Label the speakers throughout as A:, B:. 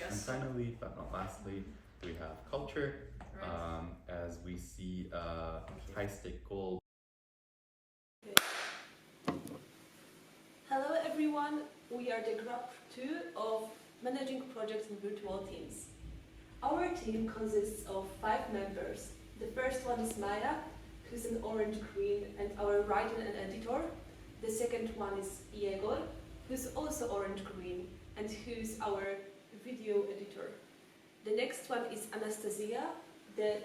A: And finally, but not lastly, we have culture, as we see a high-stake goal.
B: Hello everyone, we are the group 2 of managing projects in virtual teams. Our team consists of 5 members. The first one is Maya, who's an orange queen and our writer and editor. The second one is Egor, who's also orange queen and who's our video editor. The next one is Anastasia, the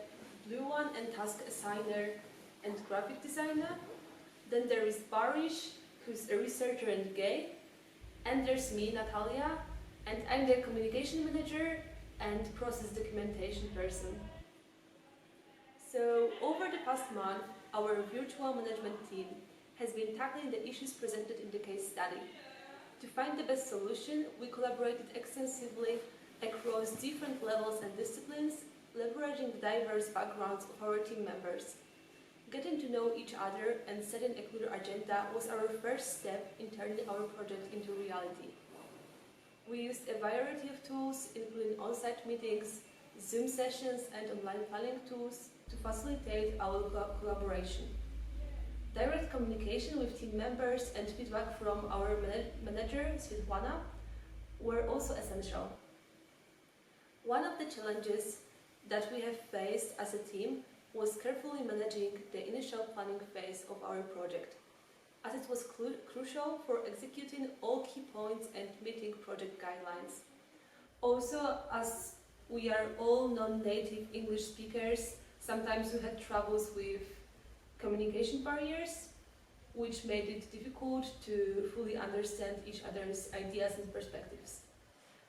B: blue one and task assigner and graphic designer. Then there is Baris, who's a researcher and gay. And there's me, Natalia, and I'm the communication manager and process documentation person. So over the past month, our virtual management team has been tackling the issues presented in the case study. To find the best solution, we collaborated extensively across different levels and disciplines, leveraging the diverse backgrounds of our team members. Getting to know each other and setting a clear agenda was our first step in turning our project into reality. We used a variety of tools, including on-site meetings, Zoom sessions and online planning tools to facilitate our collaboration. Direct communication with team members and feedback from our manager, Svetlana, were also essential. One of the challenges that we have faced as a team was carefully managing the initial planning phase of our project, as it was crucial for executing all key points and meeting project guidelines. Also, as we are all non-native English speakers, sometimes we had troubles with communication barriers, which made it difficult to fully understand each other's ideas and perspectives.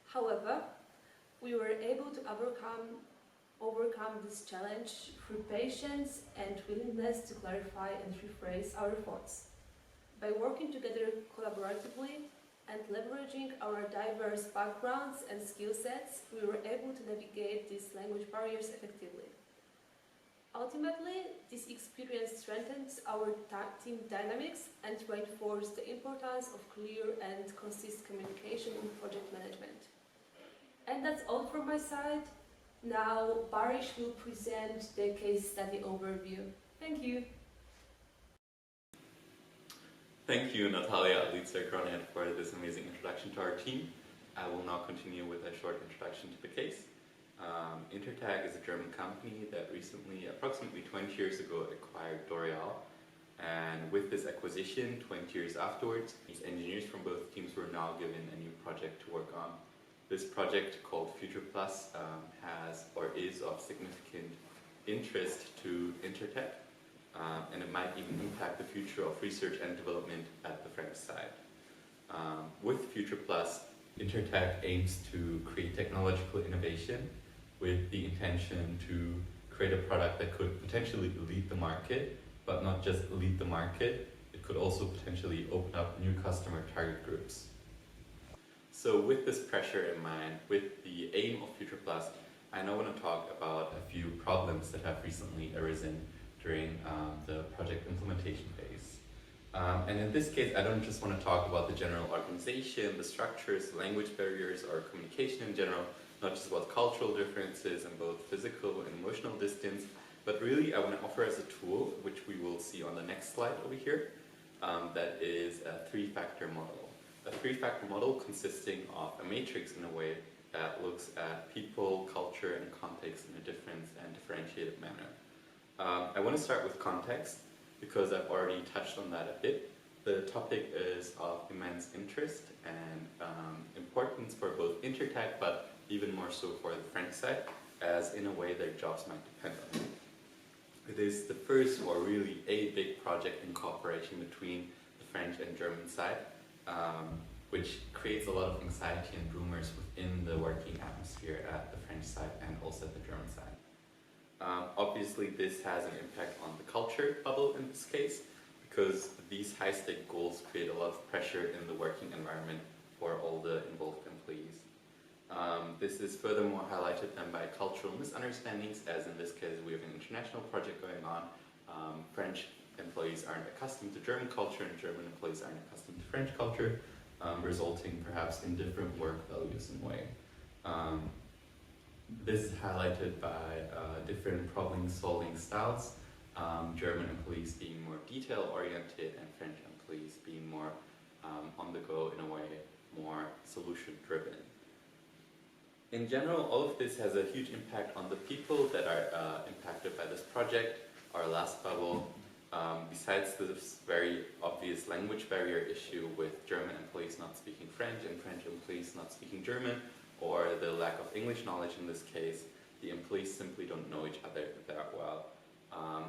B: However, we were able to overcome this challenge through patience and willingness to clarify and rephrase our thoughts. By working together collaboratively and leveraging our diverse backgrounds and skill sets, we were able to navigate these language barriers effectively. Ultimately, this experience strengthens our team dynamics and reinforces the importance of clear and consistent communication in project management. And that's all from my side. Now, Baris will present the case study overview. Thank you.
A: Thank you, Natalia, lead Groningen, for this amazing introduction to our team. I will now continue with a short introduction to the case. Intertag is a German company that recently, approximately 20 years ago, acquired L'Oréal. And with this acquisition, 20 years afterwards, these engineers from both teams were now given a new project to work on. This project, called Future Plus, has or is of significant interest to Intertag, and it might even impact the future of research and development at the French side. With Future Plus, Intertag aims to create technological innovation with the intention to create a product that could potentially lead the market, but not just lead the market, it could also potentially open up new customer target groups. So with this pressure in mind, with the aim of Future Plus, I now want to talk about a few problems that have recently arisen during the project implementation phase. And in this case, I don't just want to talk about the general organization, the structures, language barriers, or communication in general, not just about cultural differences and both physical and emotional distance, but really I want to offer as a tool, which we will see on the next slide over here, that is a 3-factor model. A 3-factor model consisting of a matrix in a way that looks at people, culture, and context in a different and differentiated manner. I want to start with context because I've already touched on that a bit. The topic is of immense interest and importance for both Intertag, but even more so for the French side, as in a way their jobs might depend on it. It is the first or really a big project in cooperation between the French and German side, which creates a lot of anxiety and rumors within the working atmosphere at the French side and also at the German side. Obviously, this has an impact on the culture bubble in this case, because these high-stake goals create a lot of pressure in the working environment for all the involved employees. This is furthermore highlighted then by cultural misunderstandings, as in this case we have an international project going on. French employees aren't accustomed to German culture and German employees aren't accustomed to French culture, resulting perhaps in different work values in a way. Um, this is highlighted by different problem-solving styles, German employees being more detail-oriented and French employees being more on the go, in a way, more solution-driven. In general, all of this has a huge impact on the people that are impacted by this project. Our last bubble, besides this very obvious language barrier issue with German employees not speaking French and French employees not speaking German, or the lack of English knowledge in this case, the employees simply don't know each other that well.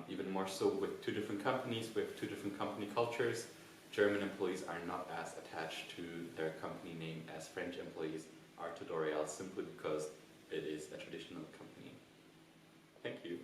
A: Even more so with two different companies, with two different company cultures, German employees are not as attached to their company name as French employees are to L'Oréal, simply because it is a traditional company. Thank you.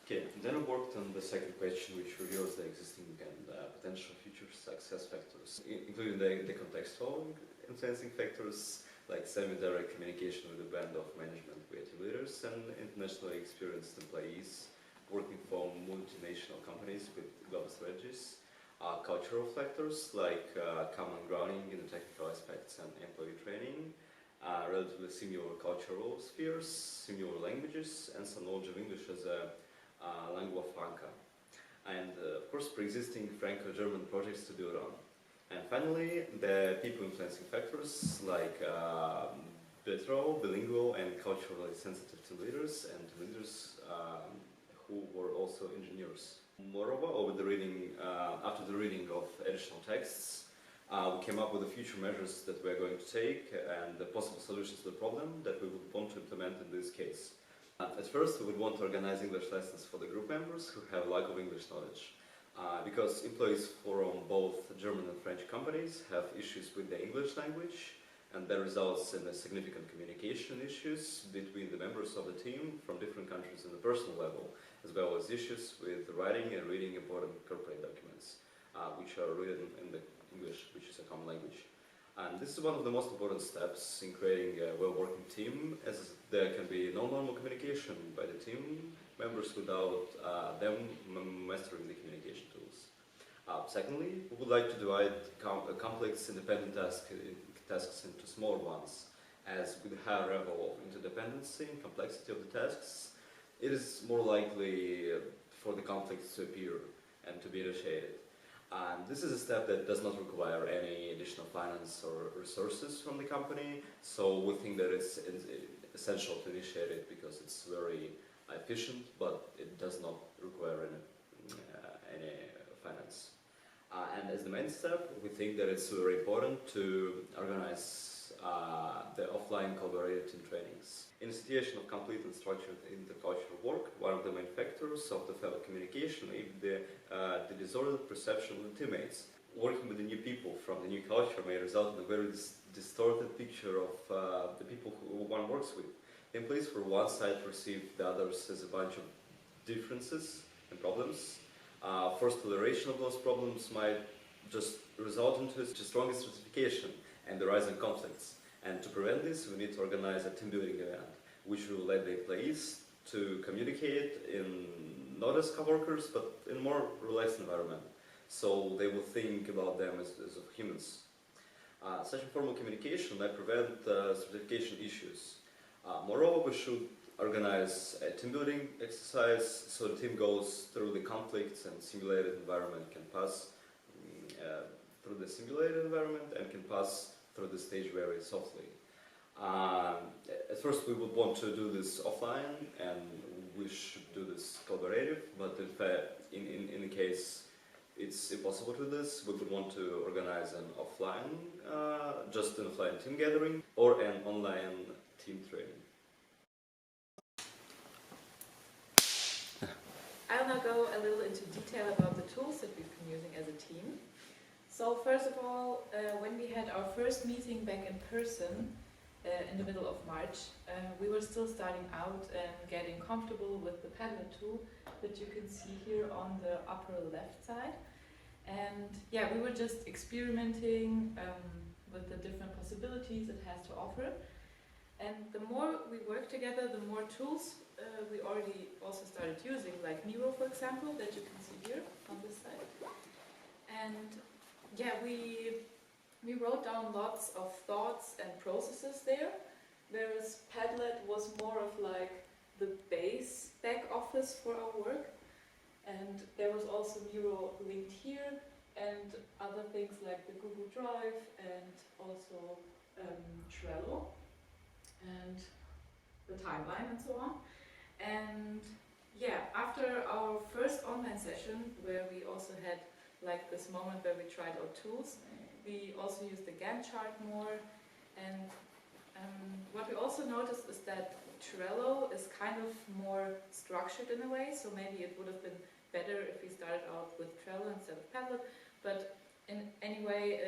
C: Okay, then I worked on the second question, which reveals the existing and potential future success factors, including the contextual influencing factors like semi-direct communication with a band of management creative leaders and internationally experienced employees working for multinational companies with global strategies, cultural factors like common grounding in the technical aspects and employee training, relatively similar cultural spheres, similar languages, and some knowledge of English as a lingua franca, and of course pre-existing Franco-German projects to build on. And finally, the people influencing factors like bilingual and culturally sensitive team leaders and leaders who were also engineers. Moreover, after the reading of additional texts, we came up with the future measures that we're going to take and the possible solutions to the problem that we would want to implement in this case. At first, we would want to organize English lessons for the group members who have lack of English knowledge. Because employees from both German and French companies have issues with the English language, and that results in significant communication issues between the members of the team from different countries on the personal level, as well as issues with writing and reading important corporate documents, which are written in the English, which is a common language. And this is one of the most important steps in creating a well-working team, as there can be no normal communication by the team members without them mastering the communication tools. Secondly, we would like to divide complex independent tasks into smaller ones, as with a higher level of interdependency and complexity of the tasks, it is more likely for the conflicts to appear and to be initiated. And this is a step that does not require any additional finance or resources from the company, so we think that it's essential to initiate it because it's very efficient, but it does not require any finance. And as the main step, we think that it's very important to organize the offline collaborative team trainings. In a situation of complete and structured intercultural work, one of the main factors of the fellow communication is the disordered perception of the teammates. Working with the new people from the new culture may result in a very distorted picture of the people who one works with. The employees for one side perceive the others as a bunch of differences and problems. Forced toleration of those problems might just result into a stronger stratification and the rise in conflicts. And to prevent this, we need to organize a team building event, which will let the employees to communicate in not as co-workers, but in a more relaxed environment. So they will think about them as humans. Such informal communication might prevent stratification issues. Moreover, we should organize a team building exercise so the team goes through the conflicts and simulated environment can pass through the simulated environment and can pass through the stage very softly. At first we would want to do this offline and we should do this collaborative, but in fact, in the case it's impossible to do this, we would want to organize an offline, just an offline team gathering or an online team training.
D: I'll now go a little into detail about the tools that we've been using as a team. So first of all, when we had our first meeting back in person in the middle of March, we were still starting out and getting comfortable with the Padlet tool that you can see here on the upper left side. And yeah, we were just experimenting with the different possibilities it has to offer. And the more we worked together, the more tools we already also started using, like Miro, for example, that you can see here on this side. And yeah, we wrote down lots of thoughts and processes there, whereas Padlet was more of like the base back office for our work. And there was also Miro linked here, and other things like the Google Drive and also Trello and the timeline and so on. And yeah, after our first online session, where we also had like this moment where we tried our tools, we also used the Gantt chart more. And what we also noticed is that Trello is kind of more structured in a way, so maybe it would have been better if we started out with Trello instead of Padlet. But in any way,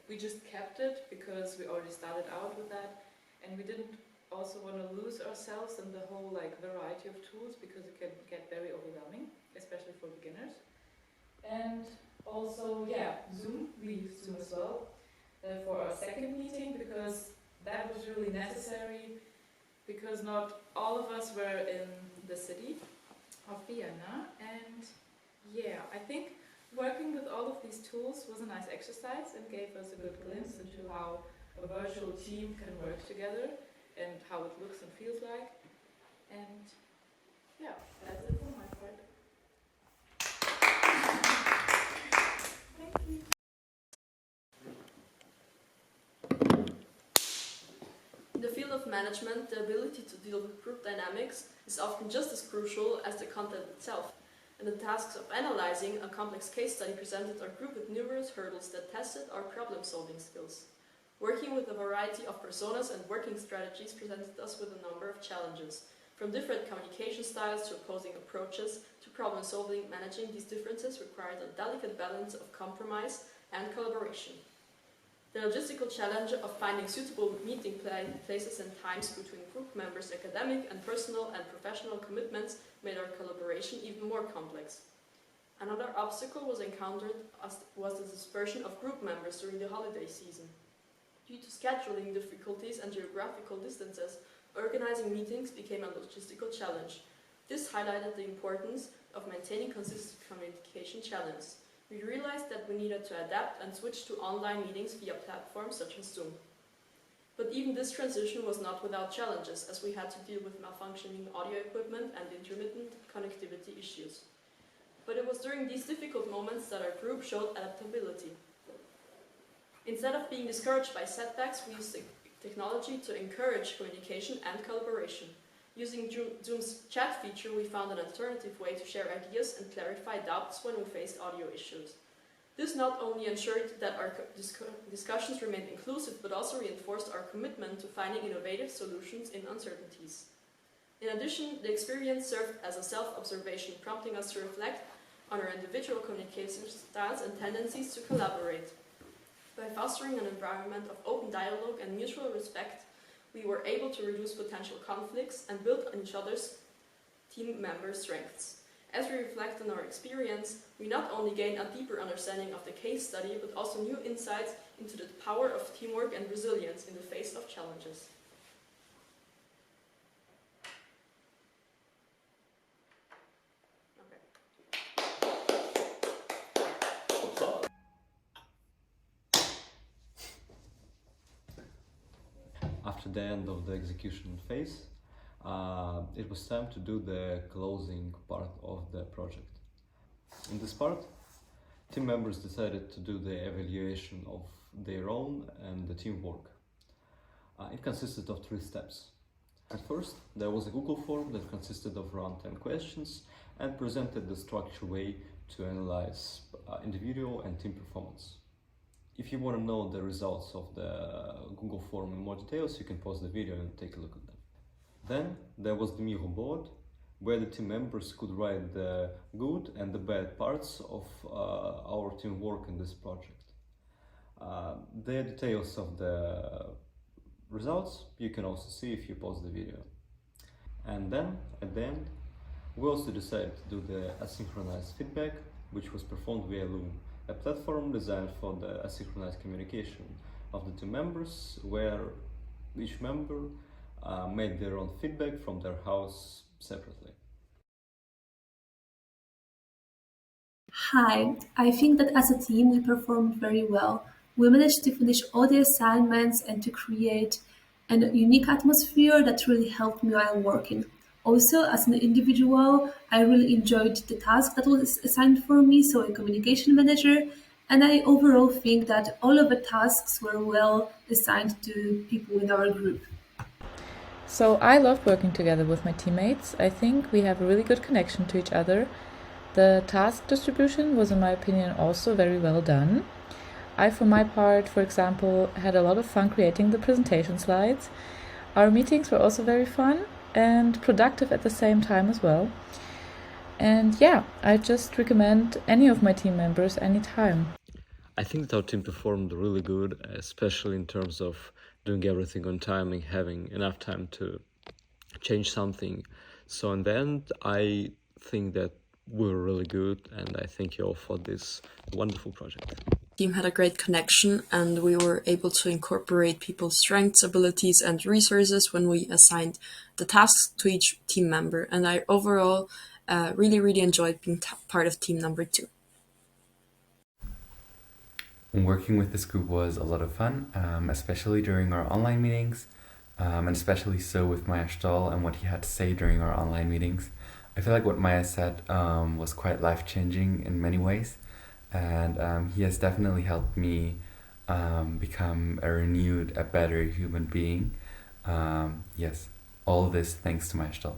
D: we just kept it because we already started out with that, and we didn't also want to lose ourselves in the whole like variety of tools, because it can get very overwhelming, especially for beginners. And also, yeah, Zoom, we used Zoom as well for our second meeting, because that was really necessary, because not all of us were in the city of Vienna. And yeah, I think working with all of these tools was a nice exercise and gave us a good glimpse into how a virtual team can work together and how it looks and feels like. And yeah, that's it for my part. Thank you.
B: In the field of management, the ability to deal with group dynamics is often just as crucial as the content itself. And the tasks of analyzing a complex case study presented our group with numerous hurdles that tested our problem-solving skills. Working with a variety of personas and working strategies presented us with a number of challenges. From different communication styles to opposing approaches to problem-solving, managing these differences required a delicate balance of compromise and collaboration. The logistical challenge of finding suitable meeting places and times between group members' academic and personal and professional commitments made our collaboration even more complex. Another obstacle was encountered was the dispersion of group members during the holiday season. Due to scheduling difficulties and geographical distances, organizing meetings became a logistical challenge. This highlighted the importance of maintaining consistent communication channels. We realized that we needed to adapt and switch to online meetings via platforms such as Zoom. But even this transition was not without challenges, as we had to deal with malfunctioning audio equipment and intermittent connectivity issues. But it was during these difficult moments that our group showed adaptability. Instead of being discouraged by setbacks, we used technology to encourage communication and collaboration. Using Zoom's chat feature, we found an alternative way to share ideas and clarify doubts when we faced audio issues. This not only ensured that our discussions remained inclusive, but also reinforced our commitment to finding innovative solutions in uncertainties. In addition, the experience served as a self-observation, prompting us to reflect on our individual communication styles and tendencies to collaborate. By fostering an environment of open dialogue and mutual respect, we were able to reduce potential conflicts and build on each other's team member strengths. As we reflect on our experience, we not only gain a deeper understanding of the case study, but also new insights into the power of teamwork and resilience in the face of challenges.
C: After the end of the execution phase, it was time to do the closing part of the project. In this part, team members decided to do the evaluation of their own and the teamwork. It consisted of 3 steps. At first, there was a Google form that consisted of around 10 questions and presented the structured way to analyze individual and team performance. If you want to know the results of the Google form in more details, you can pause the video and take a look at them. Then there was the Miro board, where the team members could write the good and the bad parts of our teamwork in this project. The details of the results you can also see if you pause the video. And then, at the end, we also decided to do the asynchronous feedback, which was performed via Loom, a platform designed for the asynchronous communication of the team members, where each member made their own feedback from their house
E: separately.
B: Hi, I think that as a team we performed very well. We managed to finish all the assignments and to create a unique atmosphere that really helped me while working. Also, as an individual, I really enjoyed the task that was assigned for me, so a communication manager, and I overall think that all of the tasks were well assigned to people in our group.
D: So I loved working together with my teammates. I think we have a really good connection to each other. The task distribution was, in my opinion, also very well done. I, for my part, for example, had a lot of fun creating the presentation slides. Our meetings were also very fun and productive at the same time as well. And yeah, I just recommend any of my team members anytime.
E: I think that our team performed really good, especially in terms of doing everything on time and having enough time to change something. So in the end, I think that we were really good, and I thank you all for this wonderful project.
F: Team had a great connection, and we were able to incorporate people's strengths, abilities, and resources when we assigned the tasks to each team member. And I overall really enjoyed being part of team number 2.
G: Working with this group was a lot of fun, especially during our online meetings, and especially so with Maya Stahl and what he had to say during our online meetings. I feel like what Maya said was quite life-changing in many ways, and he has definitely helped me become a better human being. Yes, all of this thanks to Maya Stahl.